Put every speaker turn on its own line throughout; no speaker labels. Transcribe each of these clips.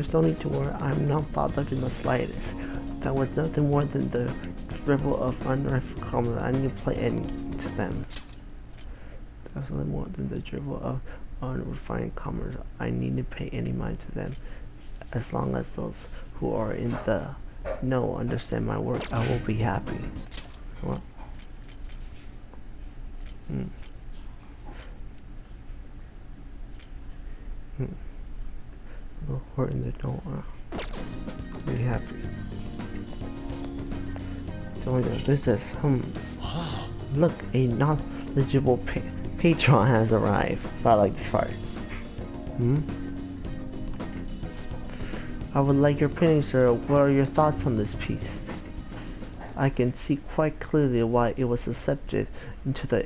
There's no need to worry, I'm not bothered in the slightest. That was nothing more than the dribble of unrefined comments. I didn't play any to them. That was nothing more than the dribble of unrefined commerce. I needn't pay any mind to them. As long as those who are in the know understand my work, I will be happy. What? We're in the know. Be happy. So this is look, a knowledgeable patron has arrived. I like this part. I would like your opinion, sir. What are your thoughts on this piece? I can see quite clearly why it was accepted into the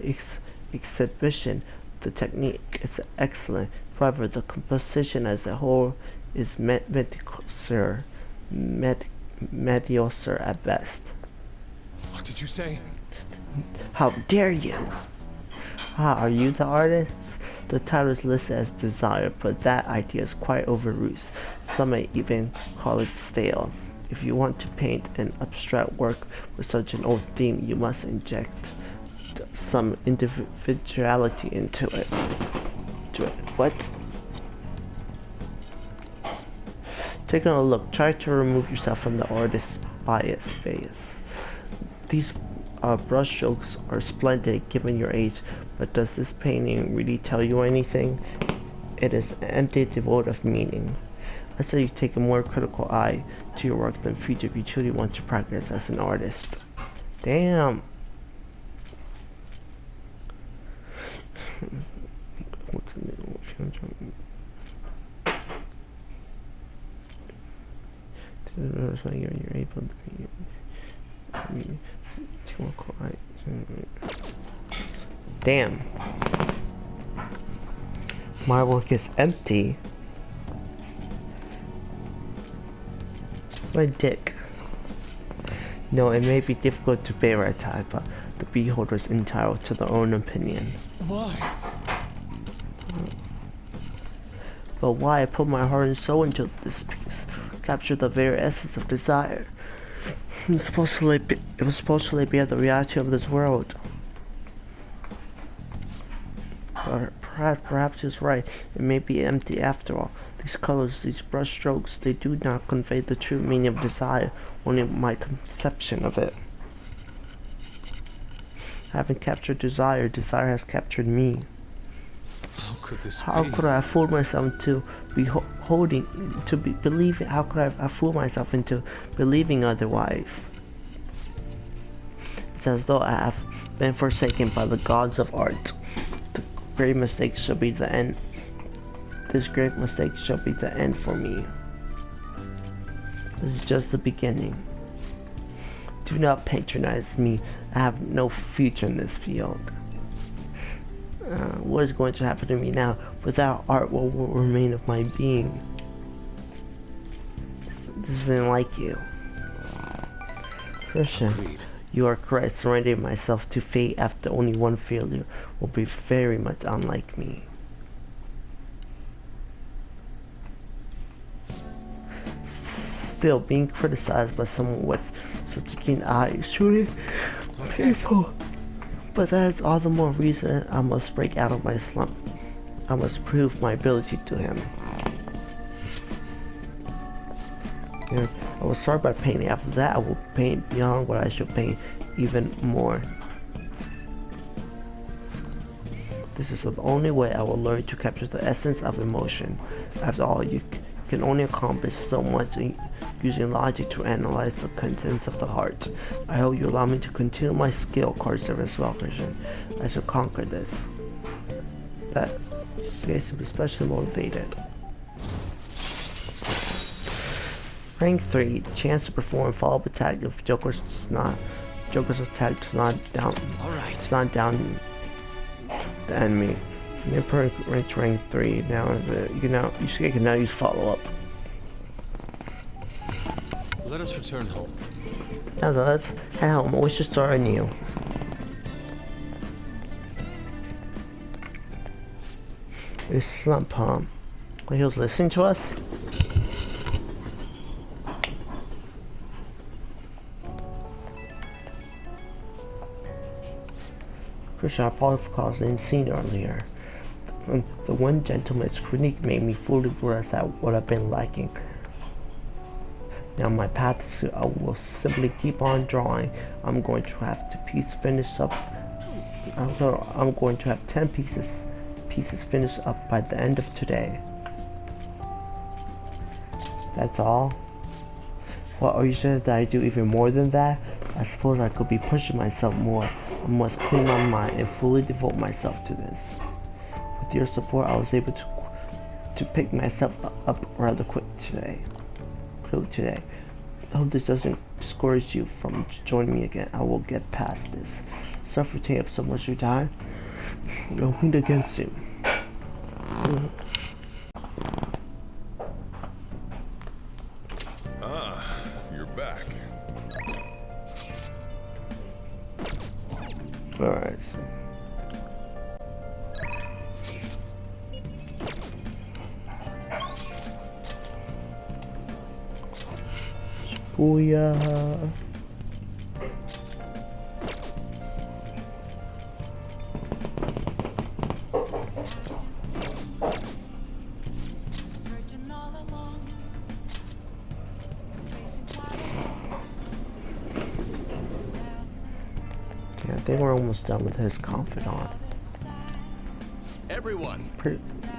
exhibition. The technique is excellent. However, the composition as a whole is mediocre at best.
What did you say?
How dare you? Are you the artist? The title is listed as Desire, but that idea is quite overused. Some may even call it stale. If you want to paint an abstract work with such an old theme, you must inject some individuality into it. What? Taking a look, try to remove yourself from the artist's bias phase. These brushstrokes are splendid given your age, but does this painting really tell you anything? It is empty, devoid of meaning. I say you take a more critical eye to your work than future if you truly want to progress as an artist. Damn. What's the name? You're able to damn. My work is empty. My dick. No, it may be difficult to bear at times, but the beholder is entitled to their own opinion.
Why?
But why I put my heart and soul into this piece, capture the very essence of desire. It was supposed to be the reality of this world. Perhaps he's right. It may be empty after all. These colors, these brush strokes, they do not convey the true meaning of desire, only my conception of it. Having captured desire, desire has captured me.
How could this be?
How could I have fooled myself into believing? How could I have fooled myself into believing otherwise? It's as though I have been forsaken by the gods of art. The great mistake shall be the end. This great mistake shall be the end for me. This is just the beginning. Do not patronize me. I have no future in this field. What is going to happen to me now? Without art, what will remain of my being? This isn't like you. Christian, you are correct. Surrendering myself to fate after only one failure will be very much unlike me. Still, being criticized by someone with such a keen eye is truly painful. But that is all the more reason I must break out of my slump. I must prove my ability to him. And I will start by painting. After that, I will paint beyond what I should paint, even more. This is the only way I will learn to capture the essence of emotion. After all, you can only accomplish so much using logic to analyze the contents of the heart. I hope you allow me to continue my skill card service well, Christian. I shall conquer this. That seems to be especially motivated. Rank 3, chance to perform follow-up attack if Joker's attack does not down the enemy. You're rank 3 now. You can now use follow-up.
Let us return home.
Now let's head home. We should start anew. This slump, huh? He was listening to us? Christian, I apologize for causing scene earlier. The one gentleman's critique made me fully realize that what I've been lacking. Now my path is I will simply keep on drawing. I'm going to have to finish up. I'm going to have 10 pieces finished up by the end of today. That's all? What are you saying that I do even more than that? I suppose I could be pushing myself more. I must clean my mind and fully devote myself to this. With your support, I was able to pick myself up rather quickly today. I hope this doesn't discourage you from joining me again. I will get past this. Sorry for taking up so much of your time. We'll meet again soon.
Ah, you're back.
Alright. Booyah! I think we're almost done with his confidant.
Everyone.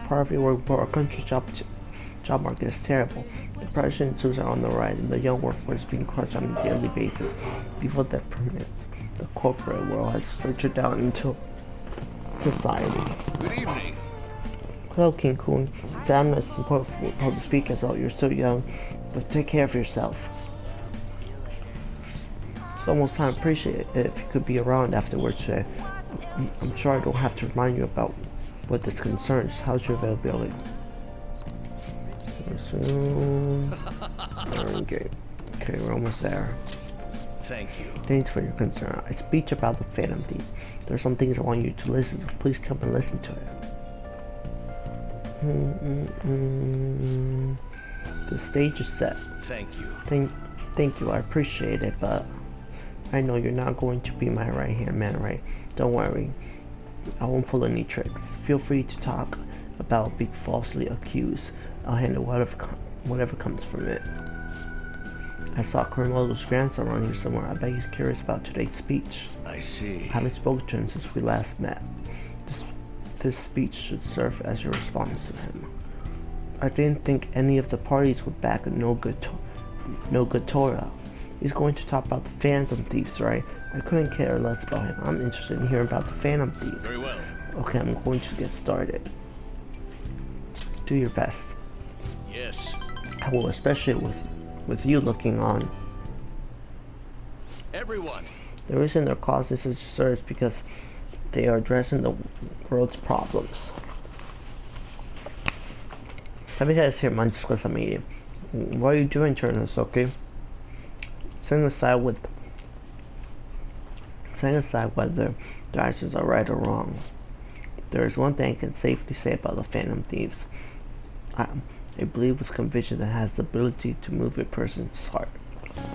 Part of your work for our country's job market is terrible. Depression and suicide are on the rise, and the young workforce is being crushed on a daily basis. Before that permits, the corporate world has filtered down into society.
Good evening.
Hello, King Kun. Sam is important for how to speak as well. You're so young, but take care of yourself. It's almost time. Appreciate it if you could be around afterwards today. I'm sure I don't have to remind you about what this concerns. How's your availability? Soon. Okay, we're almost there.
Thank you.
Thanks for your concern. I speak about the Phantom Thief. There's some things I want you to listen to. Please come and listen to it. The stage is set.
Thank you.
Thank you. I appreciate it, but I know you're not going to be my right-hand man, right? Don't worry. I won't pull any tricks. Feel free to talk about being falsely accused. I'll handle whatever comes from it. I saw Carmelo's grandson around here somewhere. I bet he's curious about today's speech.
I see.
I haven't spoken to him since we last met. This speech should serve as your response to him. I didn't think any of the parties would back a no good Torah. He's going to talk about the Phantom Thieves, right? I couldn't care less about him. I'm interested in hearing about the Phantom Thieves.
Very well.
Okay, I'm going to get started. Do your best.
Yes.
I will, especially with you looking on.
Everyone.
The reason they're causing such disturbance is because they are addressing the world's problems. Have you guys heard my discuss a meeting? What are you doing during this, okay? Setting aside whether the actions are right or wrong. There is one thing I can safely say about the Phantom Thieves. I believe with conviction that has the ability to move a person's heart.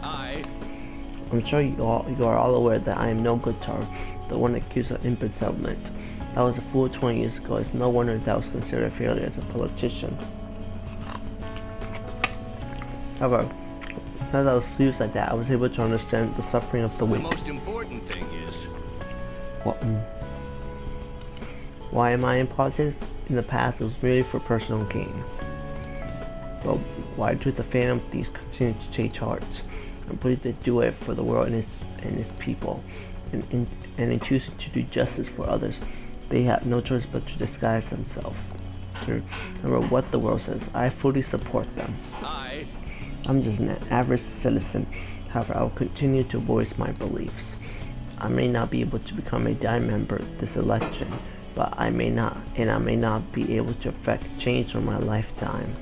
I'm sure you are all aware that I am no good Tar, the one accused of embezzlement. I was a fool 20 years ago. It's no wonder that I was considered a failure as a politician. However, as I was used like that, I was able to understand the suffering of the weak.
The most important thing is...
Why am I in politics? In the past, it was merely for personal gain. But why do the Phantom Thieves continue to change hearts? I believe they do it for the world and its people. And in choosing to do justice for others, they have no choice but to disguise themselves. Remember what the world says. I fully support them. I'm just an average citizen. However, I will continue to voice my beliefs. I may not be able to become a dying member this election, but I may not be able to affect change in my lifetime.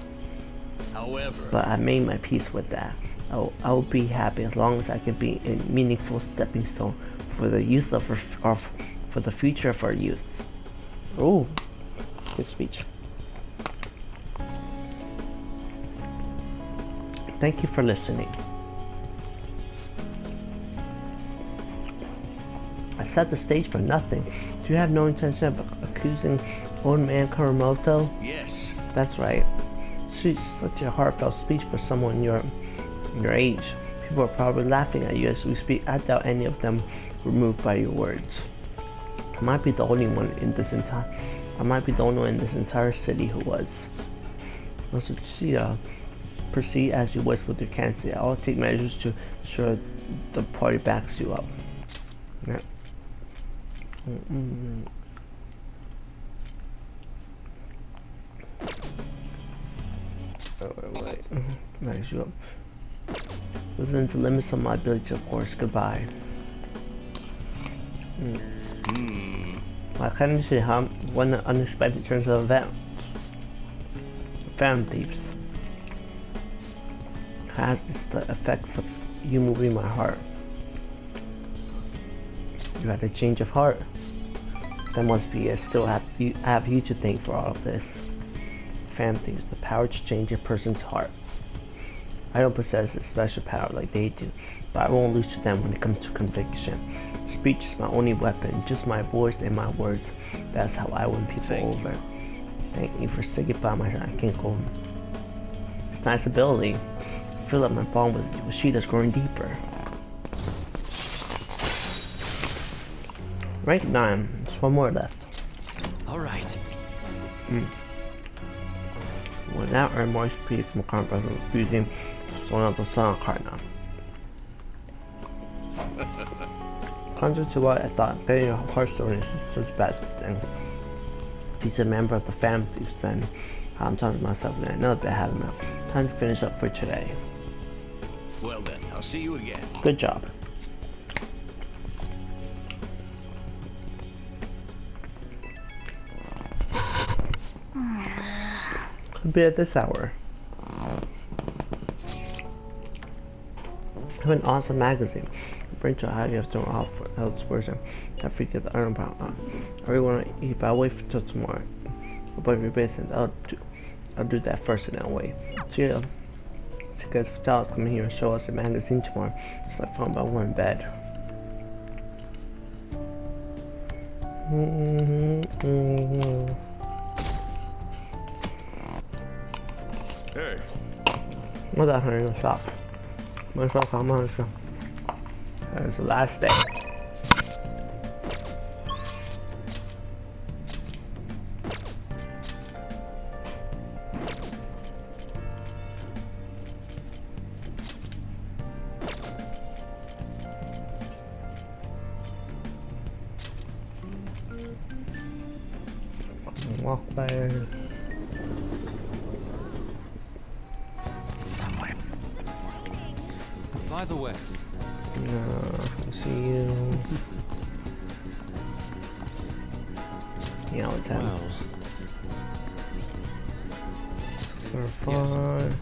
However,
but I made my peace with that. I will be happy as long as I can be a meaningful stepping stone for the youth for the future of our youth. Oh, good speech. Thank you for listening. set the stage for nothing. Do you have no intention of accusing old man Kuramoto?
Yes.
That's right. She's such a heartfelt speech for someone your age. People are probably laughing at you as we speak. I doubt any of them were moved by your words. I might be the only one in this entire city who was. Also, proceed as you wish with your candidacy. I will take measures to ensure the party backs you up. Yeah. Wait. Nice you up. Within the limits of my ability, of course. Goodbye. My candidacy, one unexpected turns of events. Fan thieves. Has the effects of you moving my heart. You had a change of heart. That must be it. Still have you to thank for all of this. Fan thieves, the power to change a person's heart. I don't possess a special power like they do, but I won't lose to them when it comes to conviction. Speech is my only weapon, just my voice and my words. That's how I win people over. Thank you for sticking by my side. I can't go. It's nice ability. I feel like my bond with Sheeta's growing deeper. Rank 9. There's one more left.
Alright.
Will now earn more XP from current brother using the song card now. Contrary to what I thought, getting a Hearthstone is such a bad thing. If he's a member of the family, then I'm talking to myself and another bit have him out. Time to finish up for today.
Well then, I'll see you again.
Good job. Could be at this hour. I have an awesome magazine. Branch out how you have to off for health version. I forget the iron pound. Everyone, if I wait until tomorrow, above your base, and I'll do that first and then wait. So yeah, because Dallas come here and show us the magazine tomorrow. It's like fun, but I want in bed.
Hey.
What that honey? Stop. Come on. It's the last day. Walk by.
It's somewhere. By the way.
See you. Yeah, what's happening?
Well,
For fun.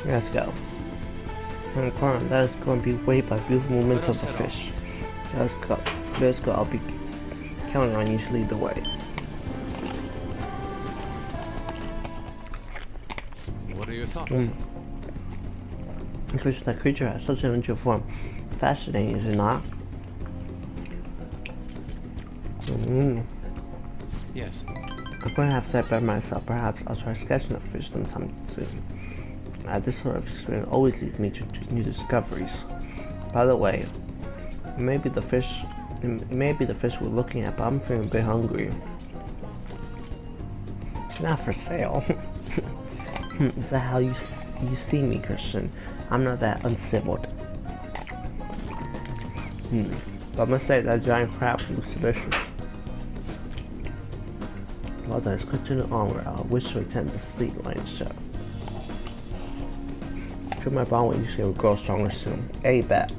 Let's go. And Aquarium, that is going to be weighed by beautiful movements of the fish. Let's go. I'll be counting on you to lead the way.
what are your thoughts?
That creature has such an unusual form. Fascinating, is it not?
Yes.
I'm going to have to say by myself. Perhaps I'll try sketching the fish sometime soon. This sort of experience always leads me to new discoveries. By the way, maybe the fish we're looking at, but I'm feeling a bit hungry. Not for sale. Is that how you see me, Christian? I'm not that uncivil. But I must say that giant crab looks delicious. Well then, let's continue onward. I wish to attend the sleep line show. Feel my bond with you will grow stronger soon. A bet.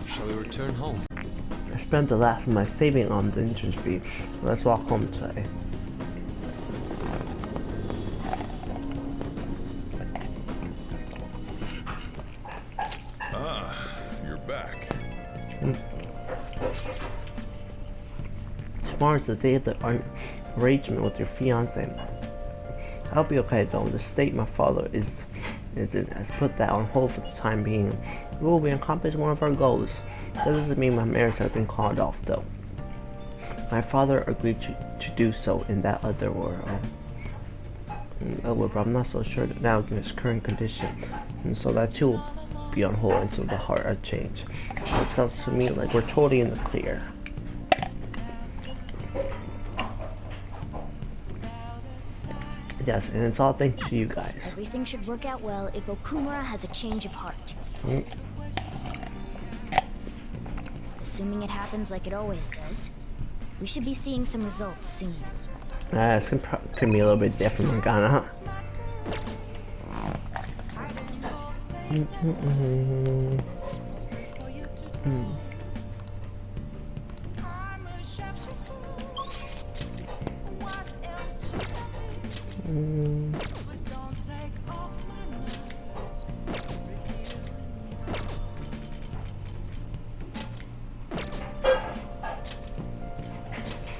Shall we return home?
I spent the last of my saving on the entrance fee, so let's walk home today.
Ah, you're back.
Tomorrow's the day of the arrangement with your fiance. I'll be okay though. The state my father is in has put that on hold for the time being. We will be accomplishing one of our goals. That doesn't mean my marriage has been called off though. My father agreed to do so in that other world. But I'm not so sure that now in its current condition. And so that too will be on hold until the heart change. It sounds to me like we're totally in the clear. Yes, and it's all thanks to you guys.
Everything should work out well if Okumura has a change of heart. Assuming it happens like it always does, we should be seeing some results soon.
It's could be a little bit different from Ghana, huh?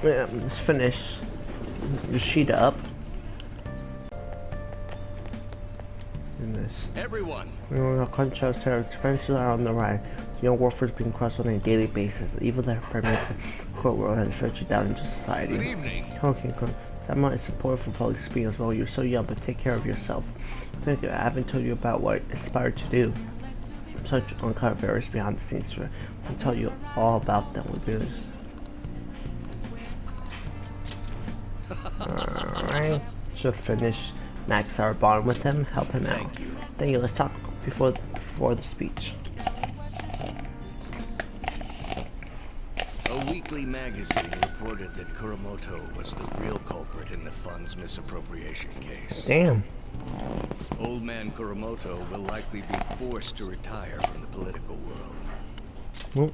Yeah, let's finish the sheet up. And this.
Everyone!
Contracts are expenses are on the rise. Young workers being crossed on a daily basis. The evil that permeates the court world has stretched down into society.
Good evening.
Okay, good. That much support for public speaking as well. You're so young, but take care of yourself. Thank you. I haven't told you about what I aspire to do. Such uncover various behind the scenes. I'll tell you all about them. Alright. Should finish max our bond with him. Help him out. Thank you. Let's talk before the speech.
A weekly magazine reported that Kuramoto was the real culprit in the fund's misappropriation case.
Damn.
Old man Kuramoto will likely be forced to retire from the political world.
Well.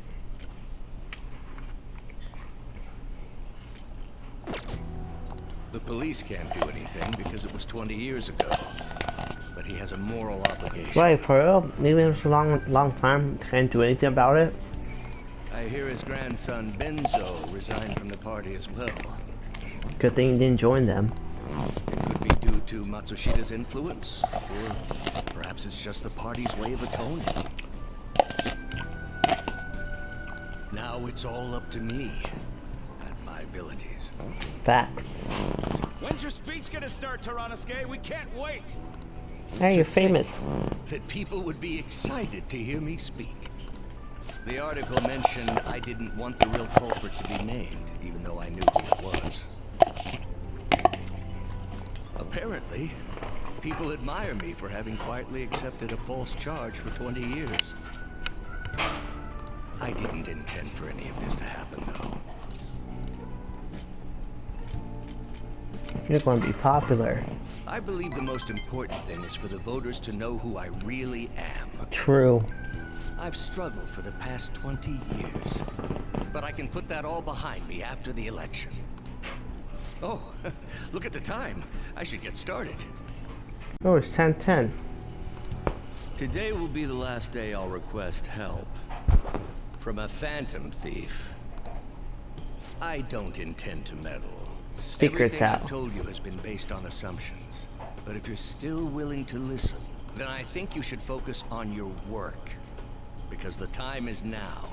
The police can't do anything because it was 20 years ago. But he has a moral obligation.
Right, for real? Even if it's a long time, can't do anything about it?
I hear his grandson Benzo resigned from the party as well.
Good thing you didn't join them.
It could be due to Matsushida's influence, or perhaps it's just the party's way of atoning. Now it's all up to me and my abilities.
Facts.
When's your speech gonna start, Tyranosuke? We can't wait!
Hey, you're famous.
That people would be excited to hear me speak. The article mentioned I didn't want the real culprit to be named, even though I knew who it was. Apparently, people admire me for having quietly accepted a false charge for 20 years. I didn't intend for any of this to happen, though.
You're going to be popular.
I believe the most important thing is for the voters to know who I really am.
True.
I've struggled for the past 20 years, but I can put that all behind me after the election. Oh, look at the time. I should get started.
Oh, it's 10:10.
Today will be the last day I'll request help from a phantom thief. I don't intend to meddle.
Secrets
Everything
out.
I've told you has been based on assumptions. But if you're still willing to listen, then I think you should focus on your work. Because the time is now.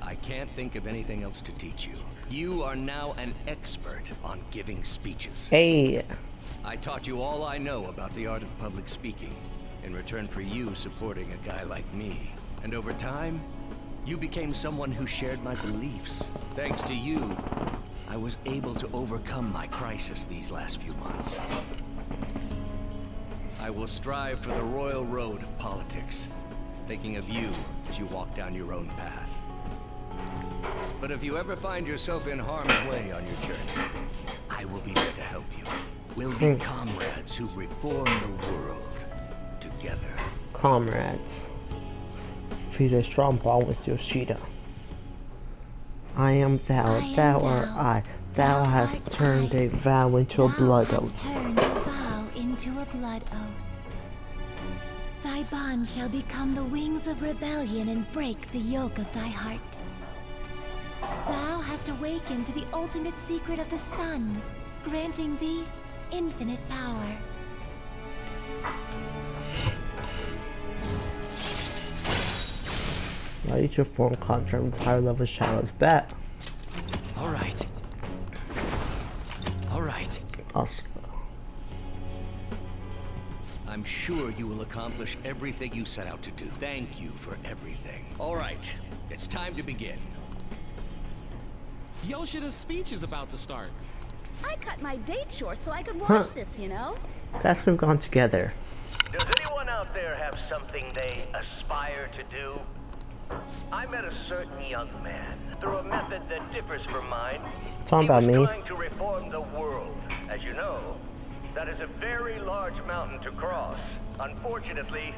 I can't think of anything else to teach you. You are now an expert on giving speeches.
Hey.
I taught you all I know about the art of public speaking, in return for you supporting a guy like me. And over time, you became someone who shared my beliefs. Thanks to you, I was able to overcome my crisis these last few months. I will strive for the royal road of politics, thinking of you as you walk down your own path. But if you ever find yourself in harm's way on your journey, I will be there to help you. We'll be comrades who reform the world together.
Comrades. Feed a strong bond with Yoshida. I am thou, thou art I. Thou hast turned a vow into a blood oath.
Turned a vow into a blood oath.
thy bond shall become the wings of rebellion and break the yoke of thy heart. Thou hast awakened to the ultimate secret of the sun, granting thee infinite power.
Now you should form contract with higher level shadows. Bet.
All right. All right.
Awesome.
I'm sure you will accomplish everything you set out to do. Thank you for everything. All right, it's time to begin.
Yoshida's speech is about to start.
I cut my date short so I could watch this, you know?
That's have gone together.
Does anyone out there have something they aspire to do? I met a certain young man through a method that differs from mine.
Talking about me.
He was trying to reform the world. As you know, that is a very large mountain to cross. Unfortunately,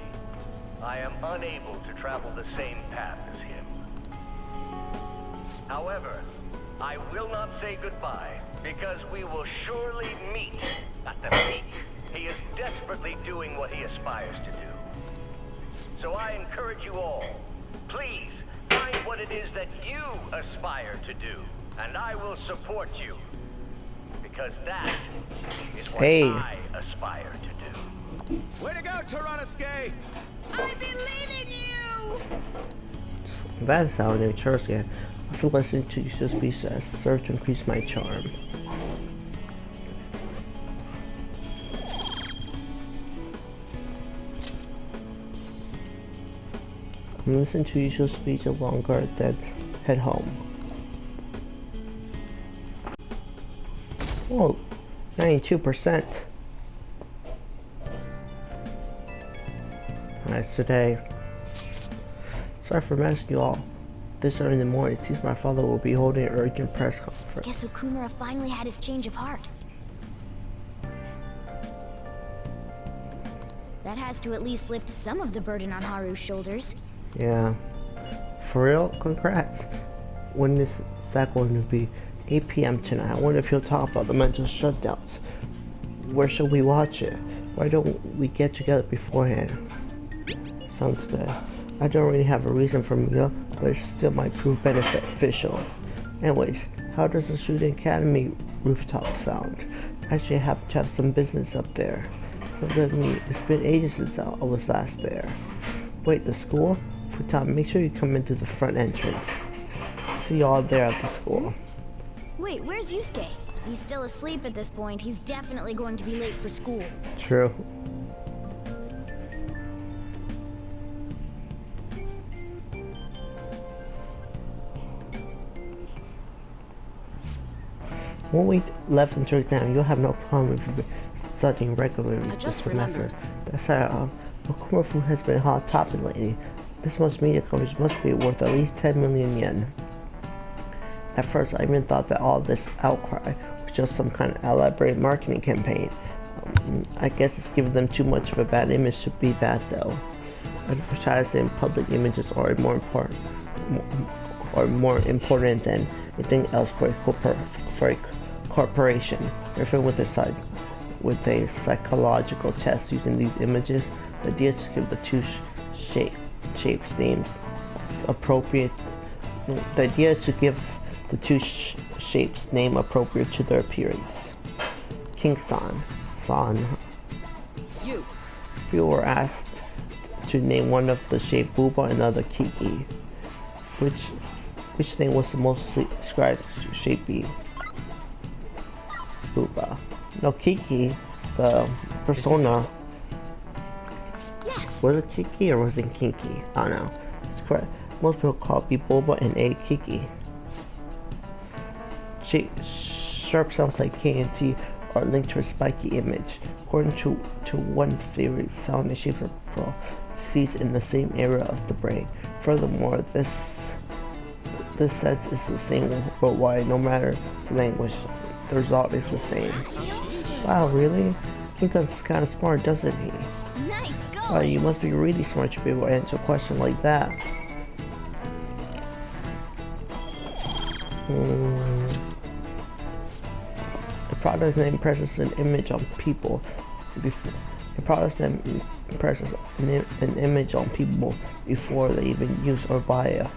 I am unable to travel the same path as him. However, I will not say goodbye, because we will surely meet at the peak. He is desperately doing what he aspires to do. So I encourage you all, please find what it is that you aspire to do, and I will support you. Because that is what I aspire to do.
Way to go, Tyrannosuke!
I believe in you!
That is how new church get. I feel listening to you just be says serve to increase my charm. I'm listening to usual speech longer, then head home. Whoa, 92%. Alright, today. Sorry for messing you all. This early in the morning, it seems my father will be holding an urgent press conference.
Guess Okumura finally had his change of heart. That has to at least lift some of the burden on Haru's shoulders.
Yeah. For real? Congrats. When is that going to be? 8 p.m. tonight. I wonder if he'll talk about the mental shutdowns. Where should we watch it? Why don't we get together beforehand? Sounds good. I don't really have a reason for me to, but it still might prove beneficial. Anyways, how does the Shooting Academy rooftop sound? Actually, I happen to have some business up there. So it's been ages since I was last there. Wait, the school? Futan, make sure you come into the front entrance. See you all there at the school.
Wait, where's Yusuke? He's still asleep at this point. He's definitely going to be late for school.
True. One week left until exam, you'll have no problem if you're studying regularly this semester. That's how Aquarium has been hot topic lately. This much media coverage must be worth at least 10 million yen. At first, I even thought that all this outcry was just some kind of elaborate marketing campaign. I guess it's giving them too much of a bad image to be that, though. Advertising public images are more important than anything else for a corporation. Therefore, with a psychological test using these images, the idea is to give the two shapes names appropriate. The idea is to give the two shapes name appropriate to their appearance. King-san. People were asked to name one of the shape Booba and the other Kiki. Which name was the most described to shape B? Booba. No, Kiki, the persona.
Yes.
Was it Kiki or was it Kinky? I don't know. It's correct. Most people call B Boba and A Kiki. Sharp sounds like K and T are linked to a spiky image. According to one theory, sound and shapes are processed in the same area of the brain. Furthermore, this sense is the same worldwide, no matter the language. The result is the same. Wow, really? Kinkun's kind of smart, doesn't he?
Nice going.
Wow, you must be really smart to be able to answer a question like that. The product's name presents an image on people It impresses an image on people before they even use or buy a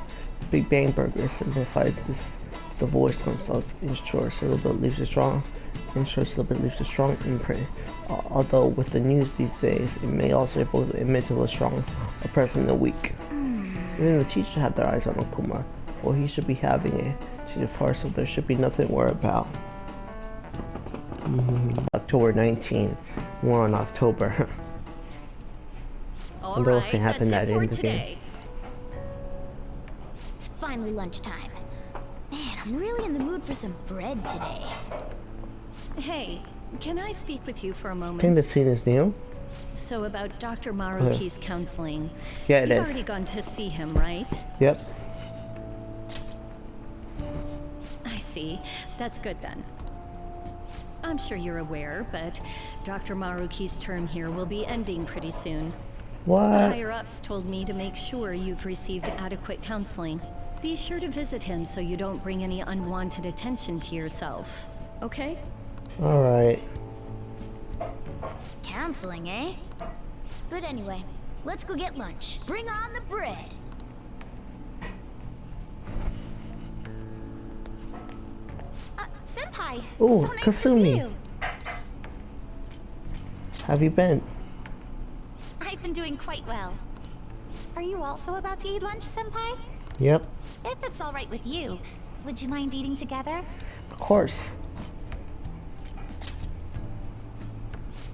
Big Bang Burger. Simplifies this. The voice themselves ensure syllable leaves a strong imprint. Although with the news these days, it may also evoke the image of a strong oppressing the weak. Even the teacher had their eyes on Okuma, for he should be having a change of heart, so there should be nothing to worry about. October 19. We're on October.
All right,
happened
that's
at
it for
the
today.
It's finally lunchtime. Man, I'm really in the mood for some bread today.
Hey, can I speak with you for a
I think
moment?
the scene is new.
So about Dr. Maruki's counseling.
Yeah, it
You've
is.
already gone to see him, right?
Yep.
I see. That's good then. I'm sure you're aware, but Dr. Maruki's term here will be ending pretty soon.
What?
The higher-ups told me to make sure you've received adequate counseling. Be sure to visit him so you don't bring any unwanted attention to yourself. Okay?
Alright.
Counseling, eh? But anyway, let's go get lunch. Bring on the bread.
Senpai,
Ooh,
so nice
Kasumi.
to see you.
Have you been?
I've been doing quite well. Are you also about to eat lunch, Senpai?
Yep.
If it's all right with you, would you mind eating together?
Of course.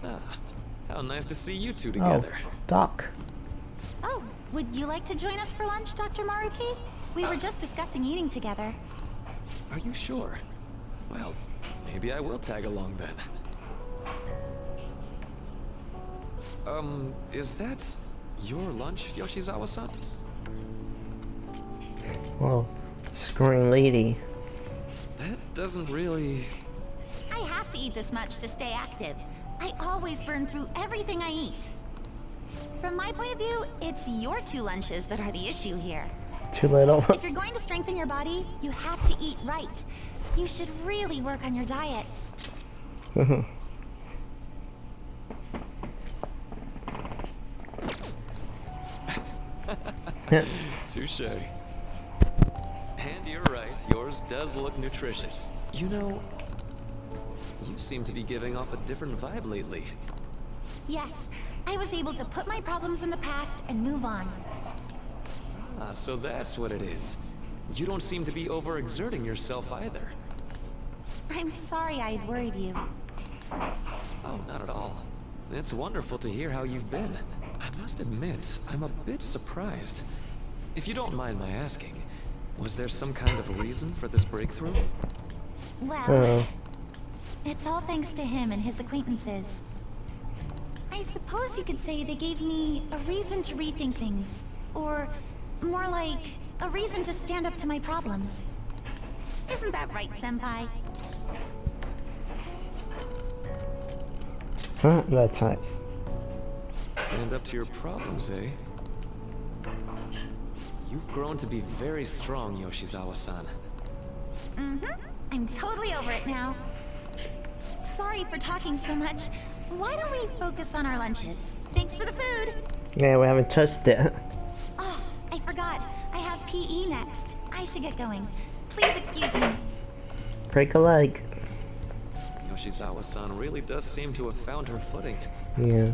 Ah, how nice to see you two
Oh,
together.
Doc.
Oh, would you like to join us for lunch, Dr. Maruki? We were just discussing eating together.
Are you sure? Well, maybe I will tag along then. Is that your lunch, Yoshizawa-san?
Well, scoring lady.
That doesn't really...
I have to eat this much to stay active. I always burn through everything I eat. From my point of view, it's your two lunches that are the issue here.
Too little.
If you're going to strengthen your body, you have to eat right. You should really work on your diets.
Touche. And you're right, yours does look nutritious. You know, you seem to be giving off a different vibe lately.
Yes, I was able to put my problems in the past and move on.
Ah, so that's what it is. You don't seem to be overexerting yourself either.
I'm sorry I had worried you.
Oh, not at all. It's wonderful to hear how you've been. I must admit, I'm a bit surprised. If you don't mind my asking, was there some kind of reason for this breakthrough?
Well, it's all thanks to him and his acquaintances. I suppose you could say they gave me a reason to rethink things. Or, more like, a reason to stand up to my problems. Isn't that right, Senpai?
That's right.
Stand up to your problems, eh? You've grown to be very strong, Yoshizawa-san.
Mm-hmm. I'm totally over it now. Sorry for talking so much. Why don't we focus on our lunches? Thanks for the food!
Yeah, we haven't touched it.
Oh, I forgot. I have PE next. I should get going. Please excuse me.
Break a leg.
Yoshizawa-san really does seem to have found her footing.
Yeah.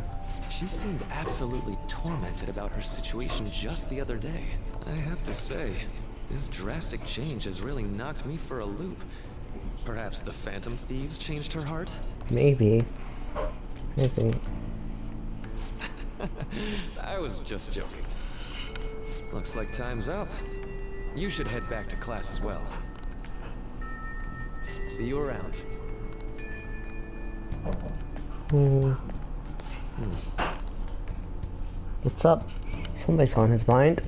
She seemed absolutely tormented about her situation just the other day. I have to say, this drastic change has really knocked me for a loop. Perhaps the Phantom Thieves changed her heart?
Maybe. Maybe.
I was just joking. Looks like time's up. You should head back to class as well. See you around.
What's up? Something's on his mind.